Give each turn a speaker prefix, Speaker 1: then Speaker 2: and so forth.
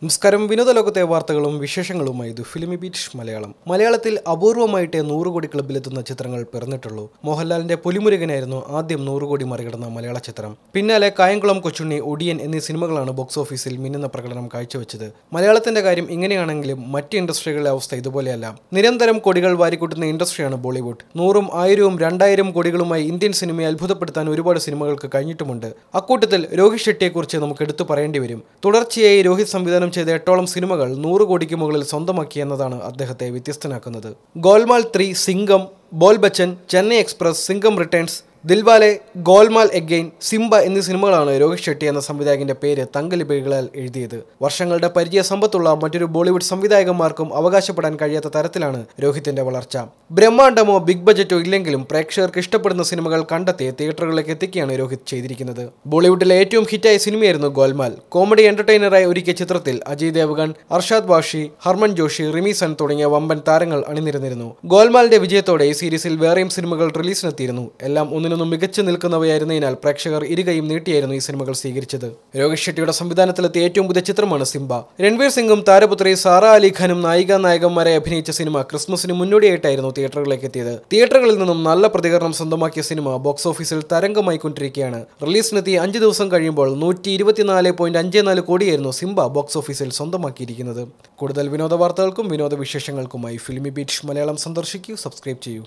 Speaker 1: നമസ്കാരം. വിനോദലോകത്തെ വാർത്തകളും വിശേഷങ്ങളുമായി ഇത് ഫിലിമി ബീറ്റ് മലയാളം. മലയാളത്തിൽ അപൂർവമായിട്ട് 100 കോടി ക്ലബിലെത്തുന്ന ചിത്രങ്ങൾ പിറന്നിട്ടുള്ളൂ. മോഹൻലാലിന്റെ പുലിമുരുകനായിരുന്നു ആദ്യം 100 കോടി മറികടന്ന മലയാള ചിത്രം. പിന്നാലെ കായംകുളം കൊച്ചുണ്ണി, ഒടിയൻ എന്നീ സിനിമകളാണ് ബോക്സ് ഓഫീസിൽ മിന്നുന്ന പ്രകടനം കാഴ്ചവെച്ചത്. മലയാളത്തിന്റെ കാര്യം ഇങ്ങനെയാണെങ്കിലും മറ്റ് ഇൻഡസ്ട്രികളുടെ അവസ്ഥ ഇതുപോലെയല്ല. നിരന്തരം കോടികൾ വാരിക്കൂട്ടുന്ന ഇൻഡസ്ട്രിയാണ് ബോളിവുഡ്. 100ഉം 1000ഉം 2000 കോടികളുമായി ഇന്ത്യൻ സിനിമയെ അത്ഭുതപ്പെടുത്താൻ ഒരുപാട് സിനിമകൾക്ക് കഴിഞ്ഞിട്ടുമുണ്ട്. അക്കൂട്ടത്തിൽ രോഹിത് ഷെട്ടിയെക്കുറിച്ച് നമുക്ക് എടുത്തു പറയേണ്ടി വരും. തുടർച്ചയായി രോഹിത് സംവിധാനം ചെയ്ത 8ഓളം സിനിമകൾ 100 കോടിക്ക് മുകളിൽ സ്വന്തമാക്കി എന്നതാണ് അദ്ദേഹത്തെ വ്യത്യസ്തനാക്കുന്നത്. Golmaal 3, Singham, Bol Bachchan, Chennai Express, Singham Returns, Dilwale, Golmaal Again, Simmba എന്നീ സിനിമകളാണ് രോഹിത് ഷെട്ടി എന്ന സംവിധായകന്റെ പേര് തങ്കലിപികളാൽ എഴുതിയത്. വർഷങ്ങളുടെ പരിചയ സമ്പത്തുള്ള മറ്റൊരു ബോളിവുഡ് സംവിധായകന്മാർക്കും അവകാശപ്പെടാൻ കഴിയാത്ത തരത്തിലാണ് രോഹിത്തിന്റെ വളർച്ച. ബ്രഹ്മാണ്ഡമോ ബിഗ് ബജറ്റോ ഇല്ലെങ്കിലും പ്രേക്ഷകർക്ക് ഇഷ്ടപ്പെടുന്ന സിനിമകൾ കണ്ടെത്തി തിയേറ്ററുകളിലേക്ക് എത്തിക്കുകയാണ് രോഹിത് ചെയ്തിരിക്കുന്നത്. ബോളിവുഡിലെ ഏറ്റവും ഹിറ്റായ സിനിമയായിരുന്നു ഗോൽമാൽ. കോമഡി എന്റർടൈനറായി ഒരുക്കിയ ചിത്രത്തിൽ അജയ് ദേവ്ഗൺ, അർഷാദ് വാർഷി, ഹർമൻ ജോഷി, റിമി സൺ തുടങ്ങിയ വമ്പൻ താരങ്ങൾ അണിനിരന്നിരുന്നു. ഗോൽമാലിന്റെ വിജയത്തോടെ ഈ സീരീസിൽ വേറെയും സിനിമകൾ റിലീസിനെത്തിയിരുന്നു. എല്ലാം ഒന്നിനൊന്നും മികച്ചു നിൽക്കുന്നവയായിരുന്നതിനാൽ പ്രേക്ഷകർ ഇരുകയും നീട്ടിയായിരുന്നു ഈ സിനിമകൾ സ്വീകരിച്ചത്. രോഹിത് ഷെട്ടിയുടെ സംവിധാനത്തിലെത്തിയ ഏറ്റവും പുതിയ ചിത്രമാണ് സിംബ. രൺവീർ സിംഗും താരപുത്രി സാറ അലി ഖാനും നായികമാരായി അഭിനയിച്ച സിനിമ ക്രിസ്മസിന് മുന്നോടിയായിട്ടായിരുന്നു തിയേറ്ററുകളിലേക്ക് എത്തിയത്. തിയേറ്ററുകളിൽ നിന്നും നല്ല പ്രതികരണം സ്വന്തമാക്കിയ സിനിമ ബോക്സ് ഓഫീസിൽ തരംഗമായി കൊണ്ടിരിക്കുകയാണ്. റിലീസിനെത്തി 5 ദിവസം കഴിയുമ്പോൾ 124.54 കോടിയായിരുന്നു സിംബ ബോക്സ് ഓഫീസിൽ സ്വന്തമാക്കിയിരിക്കുന്നത്. കൂടുതൽ വിനോദ വാർത്തകൾക്കും വിനോദ വിശേഷങ്ങൾക്കുമായി ഫിലിമി ബീറ്റ് മലയാളം സന്ദർശിക്കൂ, സബ്സ്ക്രൈബ് ചെയ്യൂ.